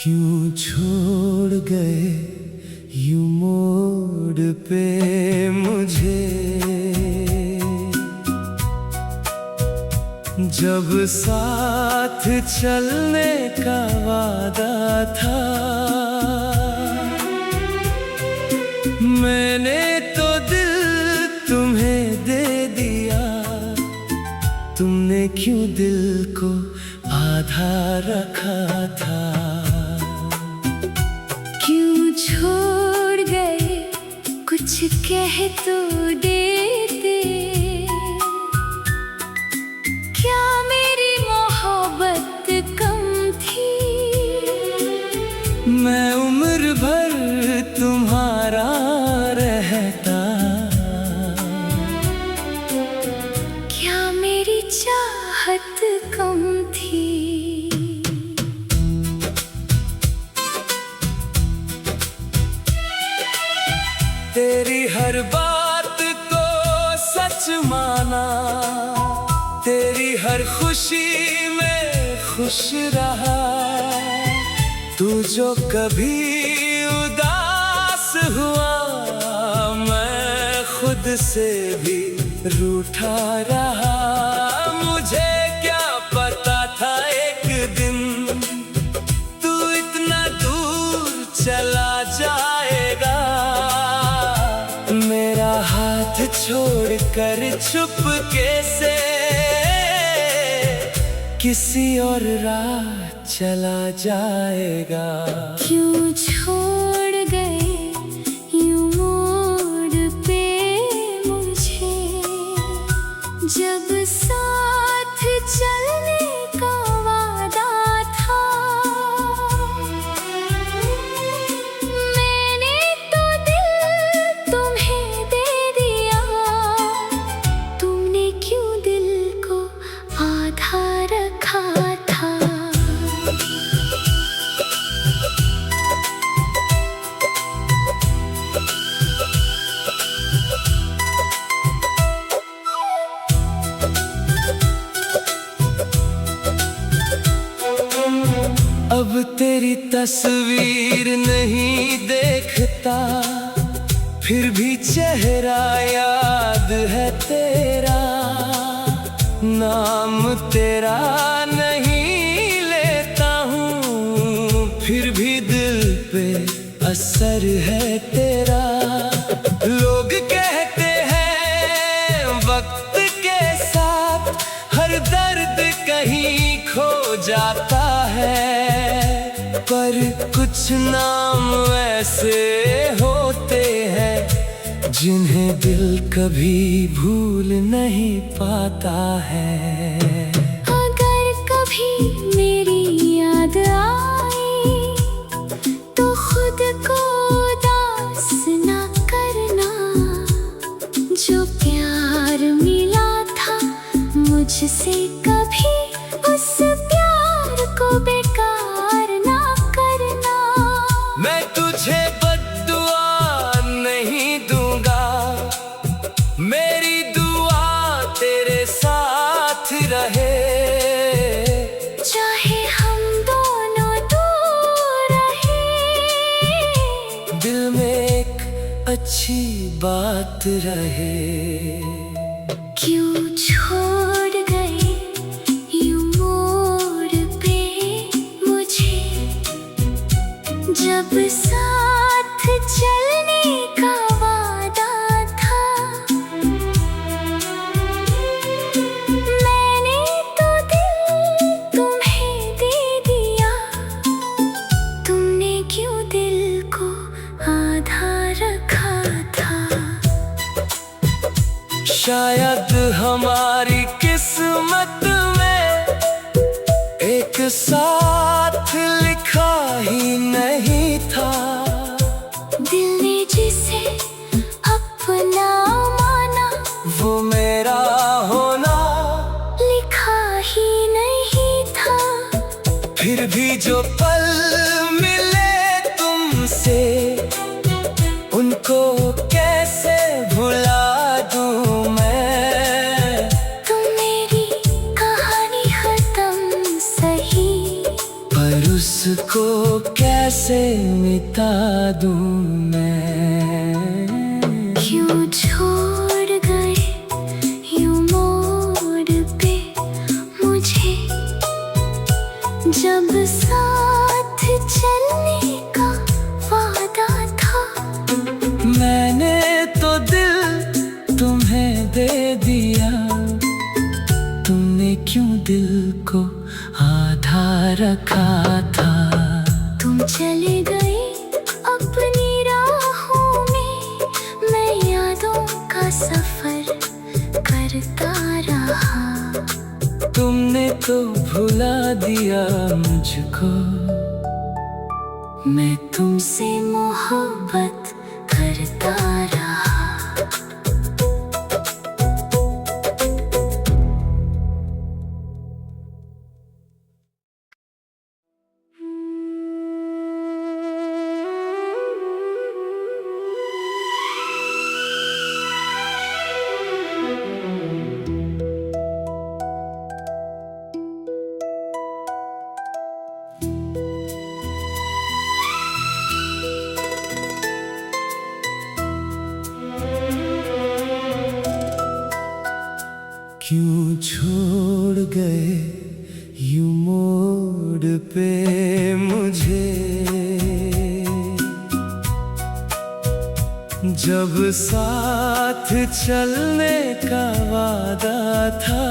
क्यों छोड़ गए यूं मोड़ पे मुझे, जब साथ चलने का वादा था। मैंने तो दिल तुम्हें दे दिया, तुमने क्यों दिल को आधा रखा था। क्यों छोड़ गए कुछ कह तो देते, क्या मेरी मोहब्बत कम थी। मैं उम्र भर तुम्हारा रहता, क्या मेरी चाहत कम थी। तेरी हर बात को सच माना, तेरी हर खुशी में खुश रहा। तू जो कभी उदास हुआ, मैं खुद से भी रूठा रहा। मुझे क्या पता था एक दिन तू इतना दूर चला जाएगा। मेरा हाथ छोड़कर चुपके से किसी और राह चला जाएगा। क्यों छोड़ गए यूं मोड़ पे मुझे, जब साथ चलने का वादा था। मैंने तो दिल तुम्हें दे दिया, तुमने क्यों दिल को आधा रखा था। अब तेरी तस्वीर नहीं देखता, फिर भी चेहरा याद है तेरा। नाम तेरा नहीं लेता हूँ, फिर भी दिल पे असर है तेरा। लोग कहते हैं वक्त के साथ हर दर्द कहीं खो जाता है, पर कुछ नाम ऐसे होते हैं जिन्हें दिल कभी भूल नहीं पाता है। अगर कभी मेरी याद आए तो खुद को उदास ना करना। जो प्यार मिला था मुझसे, कभी उस प्यार को बेकार ना करना। मैं तुझे बद्दुआ नहीं दूंगा, मेरी दुआ तेरे साथ रहे। चाहे हम दोनों दूर रहे, दिल में एक अच्छी बात रहे। क्यों छोड़ गए यूं मोड़ पे मुझे, जब साथ चलने का वादा था। मैंने तो दिल तुम्हें दे दिया, तुमने क्यों दिल को आधा रखा था। शायद हमारी किस्मत में एक साथ लिखा ही नहीं था। दिल ने जिसे अपना माना, वो मेरा होना लिखा ही नहीं था। फिर भी जो पल मिले तुमसे, उनको कैसे भुला दूं मैं। तुम मेरी कहानी खत्म सही, पर उसको बता दूं मैं। क्यों छोड़ गए यूं मोड़ पे मुझे, जब साथ चलने का वादा था। मैंने तो दिल तुम्हें दे दिया, तुमने क्यों दिल को आधा रखा था। तुम चले गए अपनी राहों में, मैं यादों का सफर करता रहा। तुमने तो भुला दिया मुझको, मैं तुमसे मोहब्बत करता रहा। क्यों छोड़ गए यूं मोड़ पे मुझे, जब साथ चलने का वादा था।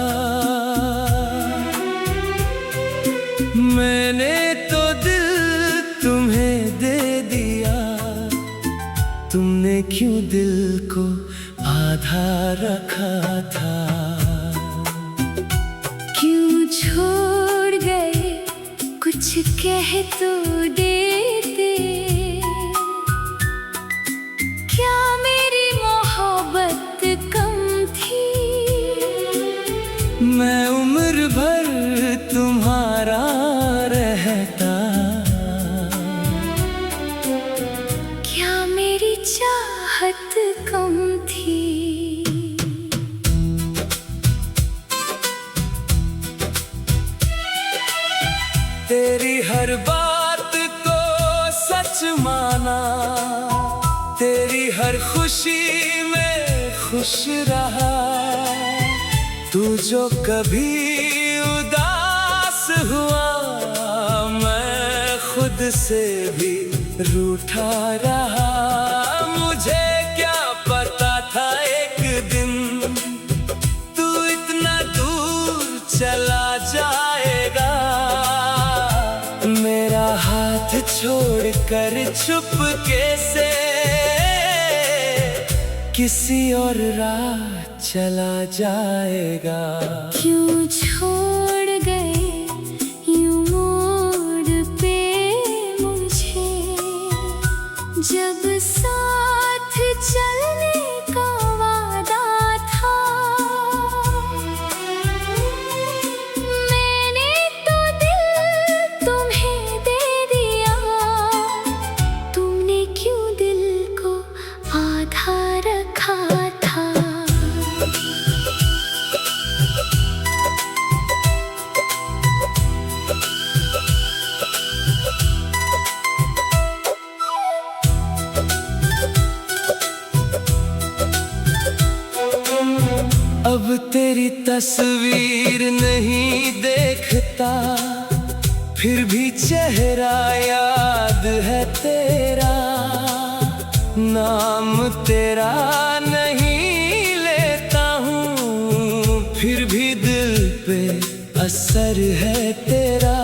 मैंने तो दिल तुम्हें दे दिया, तुमने क्यों दिल को आधा रखा था। क्यों छोड़ गए कुछ कह तो देते, क्या मेरी मोहब्बत कम थी। मैं उम्र भर तुम्हारा रहता, क्या मेरी चाहत कम थी। तेरी हर बात को सच माना, तेरी हर खुशी में खुश रहा। तू जो कभी उदास हुआ, मैं खुद से भी रूठा रहा। मुझे क्या पता था एक दिन तू इतना दूर चला जाएगा। मेरा हाथ छोड़कर चुपके से किसी और राह चला जाएगा। क्यों छोड़ गए यूं मोड़ पे मुझे, जब साथ चलने का वादा था। मैंने तो दिल तुम्हें दे दिया, तुमने क्यों दिल को आधा रखा था। अब तेरी तस्वीर नहीं देखता, फिर भी चेहरा याद है तेरा। नाम तेरा नहीं लेता हूँ, फिर भी दिल पे असर है तेरा।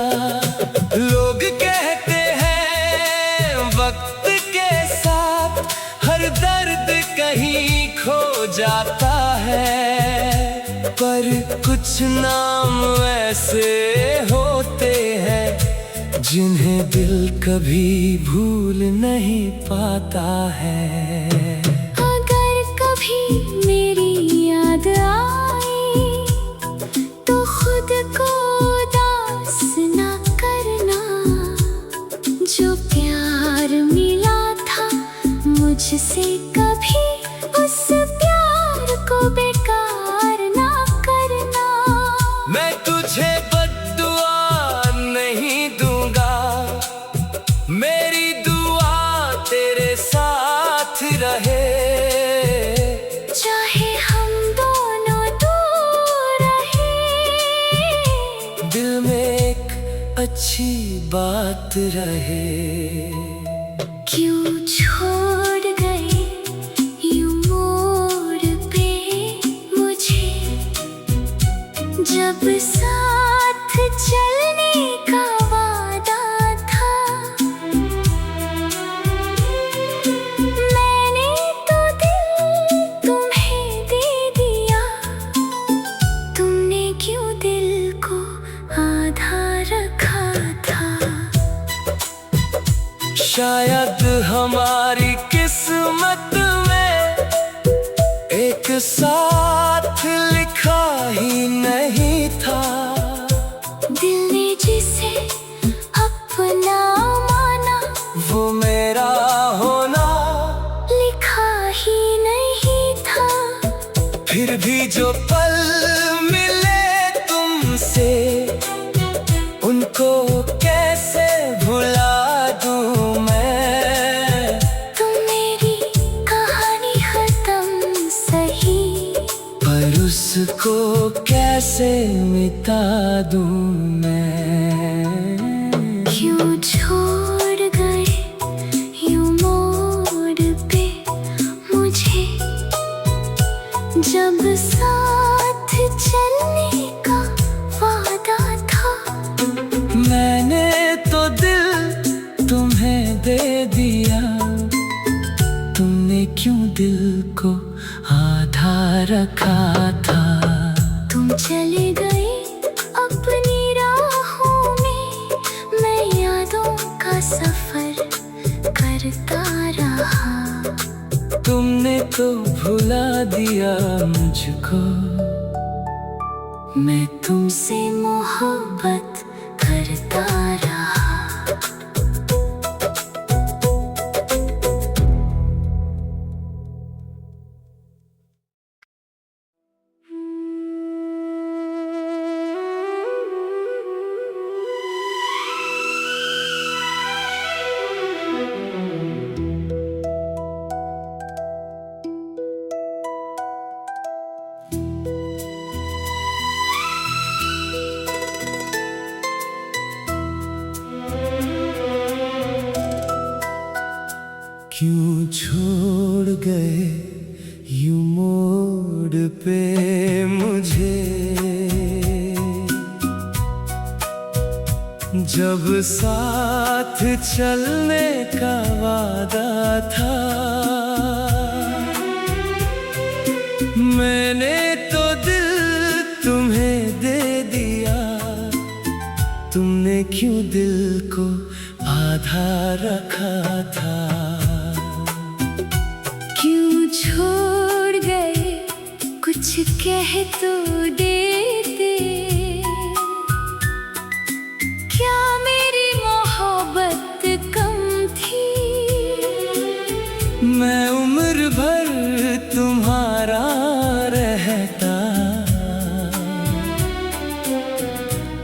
लोग कहते हैं वक्त के साथ हर दर्द कहीं खो जाता है, पर कुछ नाम ऐसे होते हैं जिन्हें दिल कभी भूल नहीं पाता है। अगर कभी मेरी याद आए तो खुद को उदास ना करना। जो प्यार मिला था मुझसे कभी उस प्यार को बेकार ना करना। मैं तुझे बद्दुआ नहीं दूंगा, मेरी दुआ अच्छी बात रहे। क्यों छोड़ गए यूं मोड़ पे मुझे, जब साथ चलने का वादा था। मैंने तो दिल तुम्हें दे दिया, तुमने क्यों दिल को आधा रखा था। शायद हमारी किस्मत में एक साथ लिखा ही नहीं था। दिल ने जिसे अपना माना, वो मेरा होना लिखा ही नहीं था। फिर भी जो पल मिले तुमसे, उनको कैसे भुला दूं मैं। तुम मेरी कहानी खत्म सही, पर उसको कैसे मिटा दूं मैं। क्यों छोड़ गए यूं मोड़ पे मुझे, जब साथ चलने का वादा था। मैंने तो दिल तुम्हें दे दिया, तुमने क्यों दिल को आधा रखा था। तुम चले गए अपनी राहों में, मैं यादों का सफर करता रहा। तुमने तो भुला दिया मुझको, मैं तुमसे मोहब्बत करता रहा। क्यों छोड़ गए यूं मोड़ पे मुझे, जब साथ चलने का वादा था। मैंने तो दिल तुम्हें दे दिया, तुमने क्यों दिल को आधा रखा था। क्यों छोड़ गए कुछ कह तो देते, क्या मेरी मोहब्बत कम थी। मैं उम्र भर तुम्हारा रहता,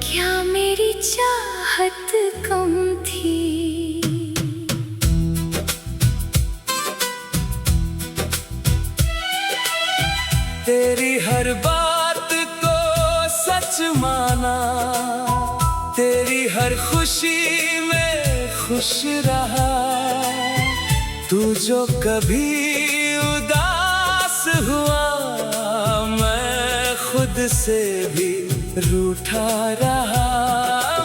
क्या मेरी चाहत कम थी। तेरी हर बात को सच माना, तेरी हर खुशी में खुश रहा। तू जो कभी उदास हुआ, मैं खुद से भी रूठा रहा।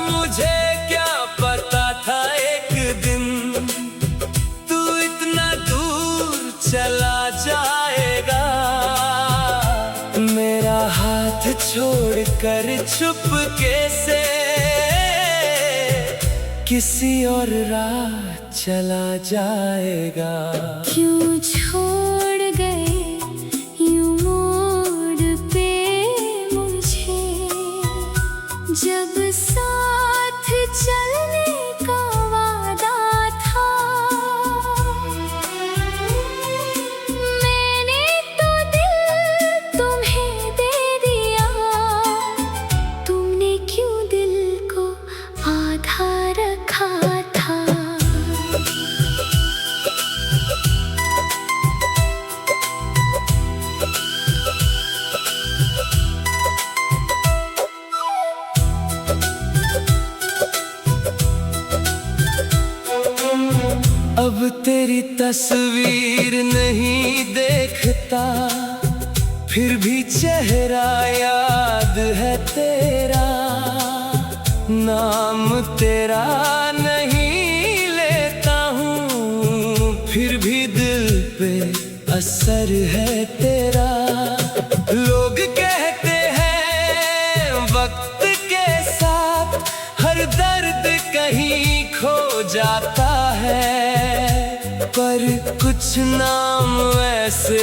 मुझे क्या पता था एक दिन तू इतना दूर चला जाएगा। मेरा हाथ छोड़कर चुपके से किसी और राह चला जाएगा। क्यों छोड़ गए यूं मोड़ पे मुझे, जब साथ चलने का वादा था। मैंने तो दिल तुम्हें दे दिया, तुमने क्यों दिल को आधा रखा था। तेरी तस्वीर नहीं देखता, फिर भी चेहरा याद है तेरा। नाम तेरा नहीं लेता हूँ, फिर भी दिल पे असर है तेरा। लोग कहते हैं वक्त के साथ हर दर्द कहीं खो जाता है, पर कुछ नाम ऐसे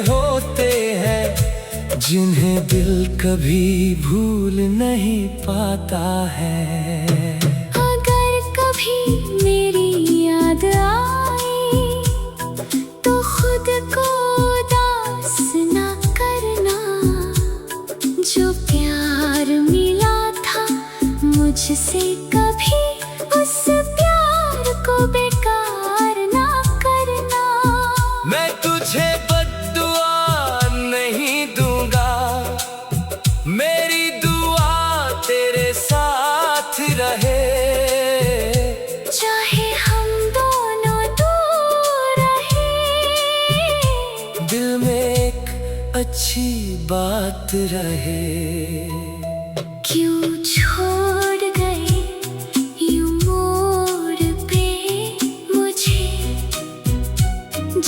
होते हैं जिन्हें दिल कभी भूल नहीं पाता है। अगर कभी मेरी याद आए तो खुद को उदास ना करना। जो प्यार मिला था मुझसे कभी उस प्यार को बेकार ना करना। मैं तुझे बद्दुआ नहीं दूंगा, मेरी दुआ तेरे साथ रहे। चाहे हम दोनों दूर रहे, दिल में एक अच्छी बात रहे। क्यों छोड़ गए यूं मोड़ पे मुझे,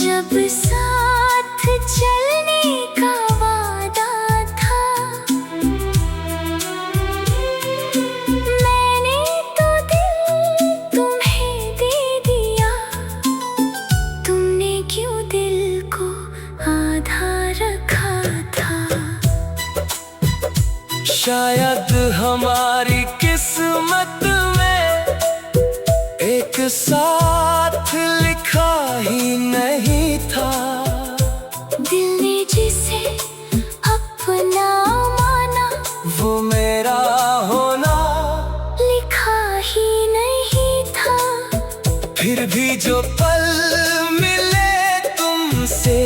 जब साथ चलने का वादा था। मैंने तो दिल तुम्हें दे दिया, तुमने क्यों दिल को आधा रखा था। शायद हमारी किस्मत में एक साथ लिखा ही नहीं था। दिल ने जिसे अपना माना, वो मेरा होना लिखा ही नहीं था। फिर भी जो पल मिले तुमसे,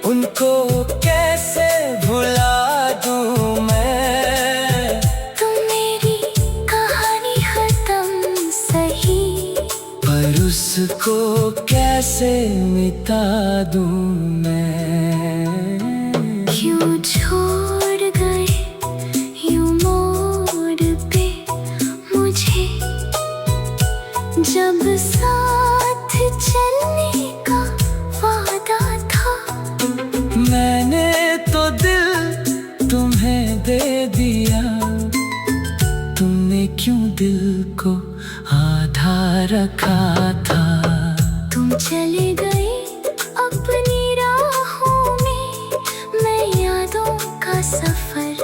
उनको कैसे भुला दूं मैं। तुम मेरी कहानी खत्म सही, पर उसको कैसे मिटा दूं मैं। क्यों छोड़ गए यूं मोड़ पे मुझे, जब साथ चलने का वादा था। मैंने तो दिल तुम्हें दे दिया, तुमने क्यों दिल को आधा रखा था। तुम चले गए अपनी राहों में, मैं यादों का सफर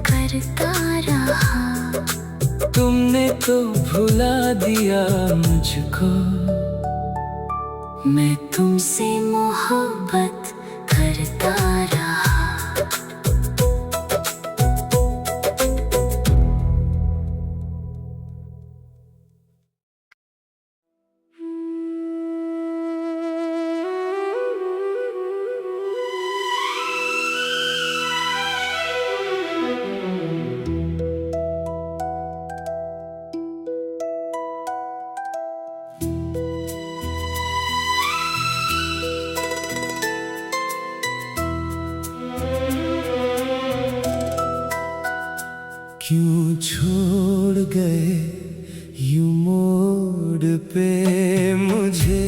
करता रहा। तुमने तो भुला दिया मुझको, मैं तुमसे मोहब्बत करता रहा। क्यों छोड़ गए यूं मोड़ पे मुझे,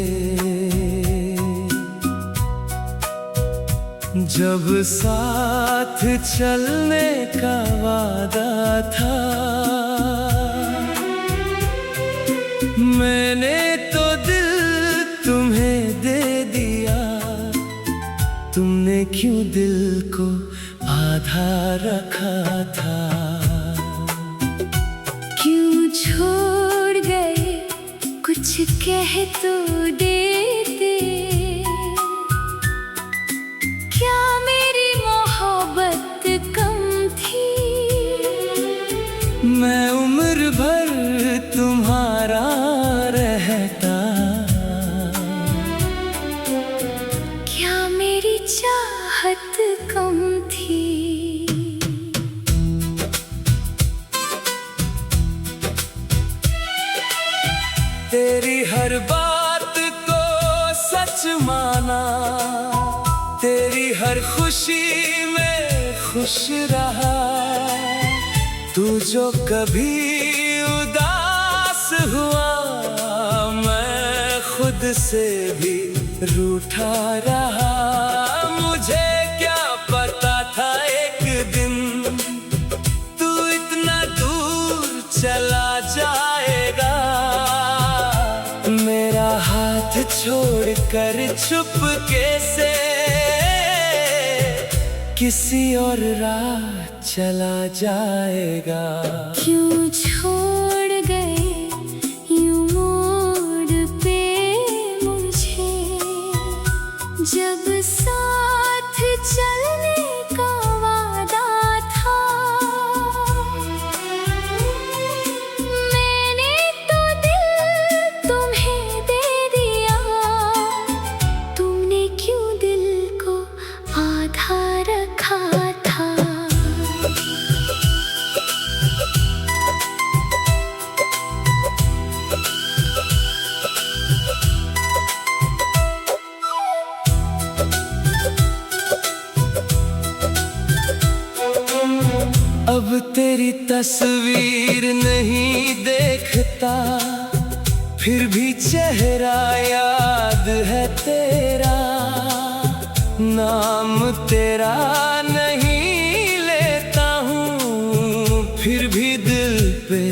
जब साथ चलने का वादा था। मैंने तो दिल तुम्हें दे दिया, तुमने क्यों दिल को आधा रखा था। क्यों छोड़ गए कुछ कह तो देते, क्या मेरी मोहब्बत कम थी। मैं उम्र भर तुम्हारा रहता, क्या मेरी चाहत कम थी। तेरी हर बात हर खुशी में खुश रहा। तू जो कभी उदास हुआ, मैं खुद से भी रूठा रहा। मुझे क्या पता था एक दिन तू इतना दूर चला जाएगा। मेरा हाथ छोड़कर चुपके से किसी और राह चला जाएगा। क्यों छोड़ गए यूं मोड़ पे मुझे, जब साथ चलने का वादा था। मैंने तो दिल तुम्हें दे दिया, तुमने क्यों दिल को आधा रखा था। अब तेरी तस्वीर नहीं देखता, फिर भी चेहरा याद है तेरा। नाम तेरा नहीं लेता हूँ, फिर भी दिल पे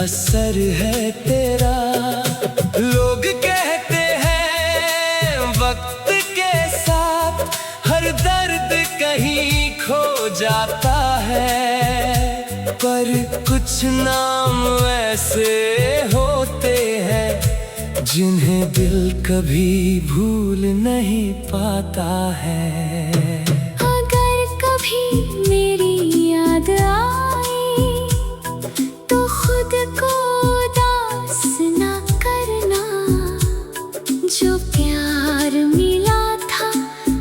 असर है तेरा। लोग कहते हैं वक्त के साथ हर दर्द कहीं खो जाता है, पर कुछ नाम ऐसे होते हैं जिन्हें दिल कभी भूल नहीं पाता है। अगर कभी मेरी याद आए तो खुद को उदास ना करना। जो प्यार मिला था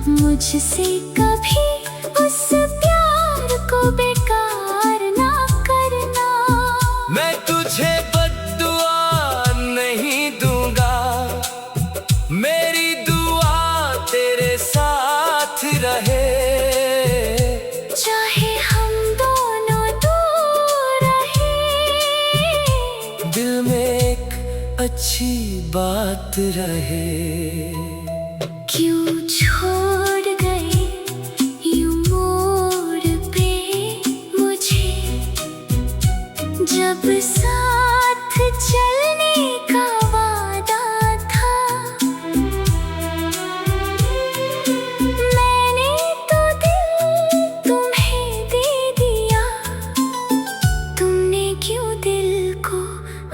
मुझसे, कभी उस प्यार को बेकार ना करना। मैं तुझे बद्दुआ नहीं दूंगा, मेरी दुआ तेरे साथ रहे। चाहे हम दोनों दूर रहे, दिल में एक अच्छी बात रहे। क्यों छोड़ गए यूं मोड़ पे मुझे, जब साथ चलने का वादा था। मैंने तो दिल तुम्हें दे दिया, तुमने क्यों दिल को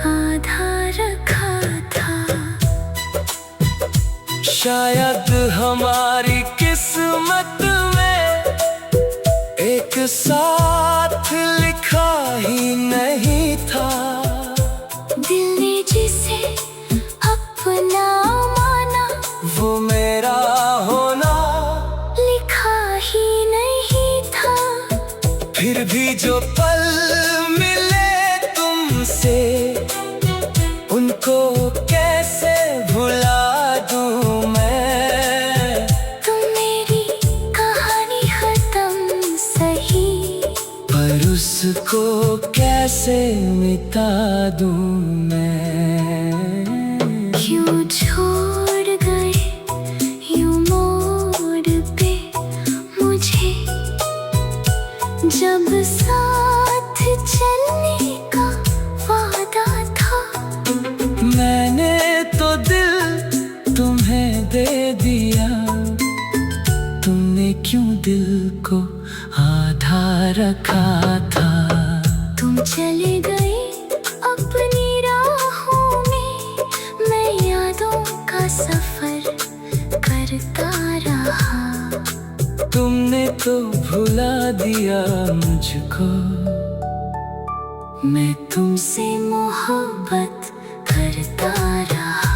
आधा रखा था। शायद हमारी किस्मत में एक साथ लिखा ही नहीं था। दिल ने जिसे अपना माना, वो मेरा होना लिखा ही नहीं था। फिर भी जो पल मिले तुमसे, उनको कैसे भुला दूं मैं। तुम मेरी कहानी खत्म सही, पर उसको कैसे मिटा दूं मैं। क्यों छोड़ गए यूं मोड़ पे मुझे, जब साथ चलने का वादा था। मैंने तो दिल तुम्हें दे दिया, तुमने क्यों दिल को आधा रखा था। तुम चले गए अपनी राहों में, मैं यादों का सफर करता रहा। तुमने तो भुला दिया मुझको, मैं तुमसे मोहब्बत करता रहा।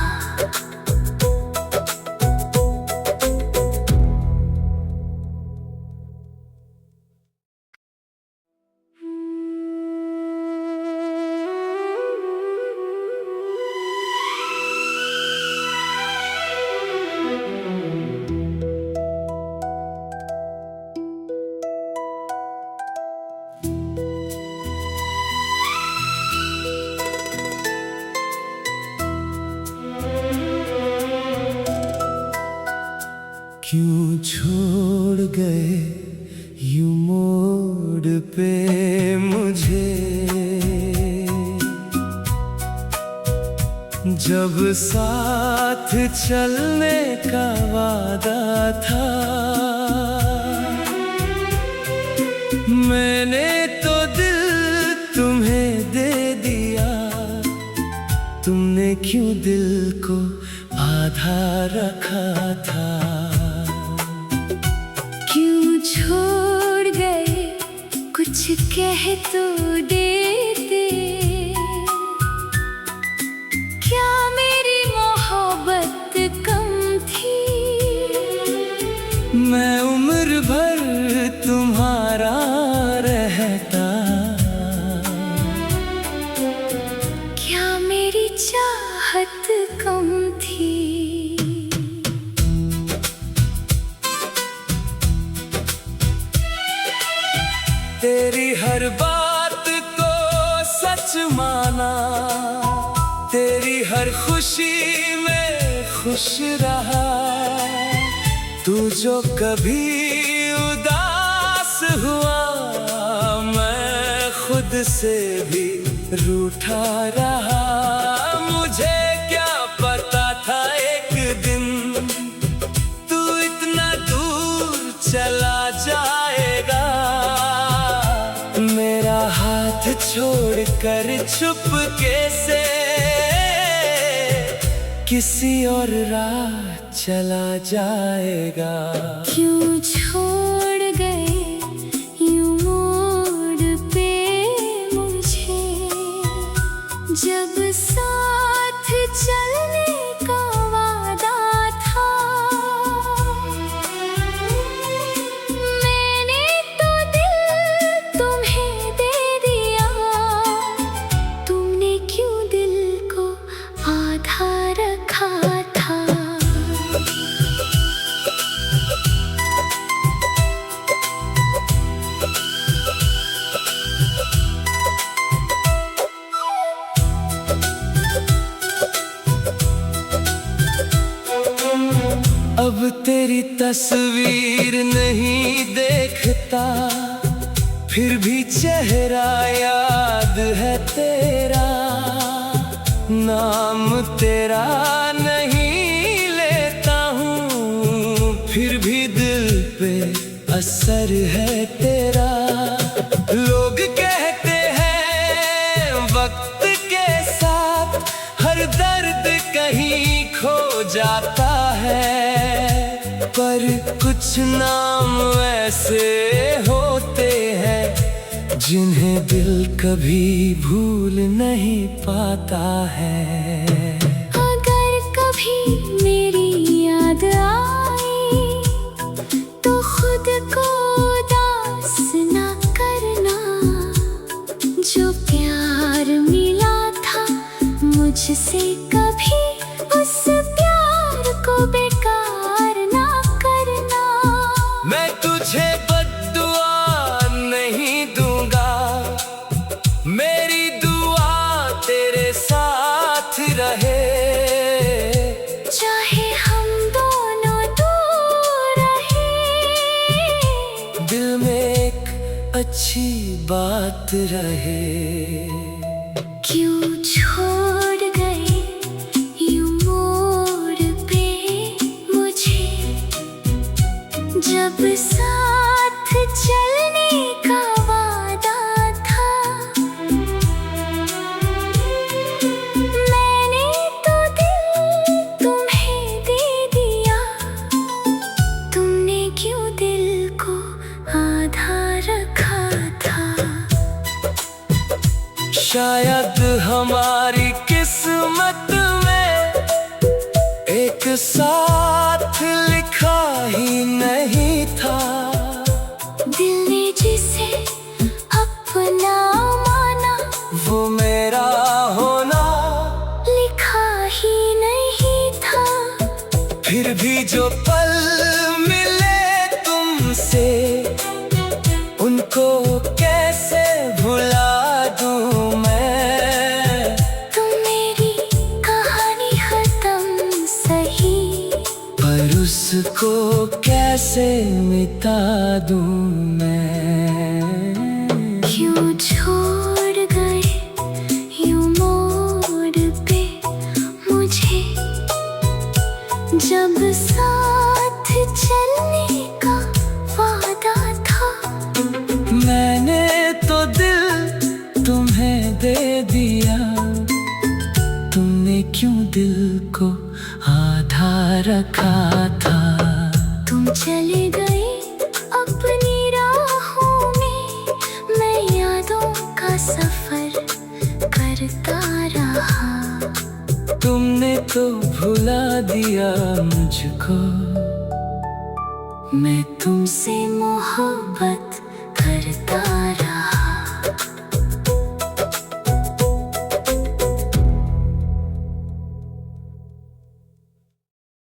क्यों छोड़ गए यूं मोड़ पे मुझे, जब साथ चलने का वादा था। मैंने तो दिल तुम्हें दे दिया, तुमने क्यों दिल को आधा रखा था। क्यों छोड़ गए कुछ कह तो देते, क्या मेरी मोहब्बत कम थी। मैं उम्र भर तुम्हारा रहता, क्या मेरी चाहत कम थी। तेरी हर बात को सच माना, तेरी हर खुशी में खुश रहा। तू जो कभी उदास हुआ, मैं खुद से भी रूठा रहा। मुझे क्या पता था एक दिन तू इतना दूर चला जाएगा। मेरा हाथ छोड़कर चुपके से किसी और राह चला जाएगा। क्यों छोड़ गए यूं मोड़ पे मुझे, जब साथ चलने का वादा था। मैंने तो दिल तुम्हें दे दिया, तुमने क्यों दिल को आधा रखा था। अब तेरी तस्वीर नहीं देखता, फिर भी चेहरा याद है तेरा। नाम तेरा नहीं लेता हूँ, फिर भी दिल पे असर है तेरा। लोग कहते हैं वक्त के साथ हर दर्द कहीं खो जाता है, पर कुछ नाम ऐसे होते हैं जिन्हें दिल कभी भूल नहीं पाता है। अगर कभी मेरी याद आए तो खुद को उदास ना करना। जो प्यार मिला था मुझसे, कभी उस प्यार को बेकार ना करना। मैं तुझे बद्दुआ नहीं दूंगा, मेरी दुआ तेरे साथ रहे। चाहे हम दोनों दूर रहे, दिल में एक अच्छी बात रहे। क्यों छोड़ गए यूं मोड़ पे मुझे, जब साथ चलने का वादा था। मैंने तो दिल तुम्हें दे दिया, तुमने क्यों दिल को आधा रखा था। शायद हमारी किस्मत में एक साथ लिखा ही नहीं था। दिल ने जिसे अपना माना, वो मेरा होना लिखा ही नहीं था। फिर भी जो पल मिले तुमसे, उनको कैसे भुला दूं मैं। तुम मेरी कहानी खत्म सही, कैसे मिटा दूं मैं। क्यों छोड़ गए यूं मोड़ पे मुझे, जब साथ चलने का वादा था। मैंने तो दिल तुम्हें दे दिया, तुमने क्यों दिल को आधा रखा था। तुम चले गए अपनी राहों में, मैं यादों का सफर करता रहा। तुमने तो भुला दिया मुझको, मैं तुमसे मोहब्बत करता रहा।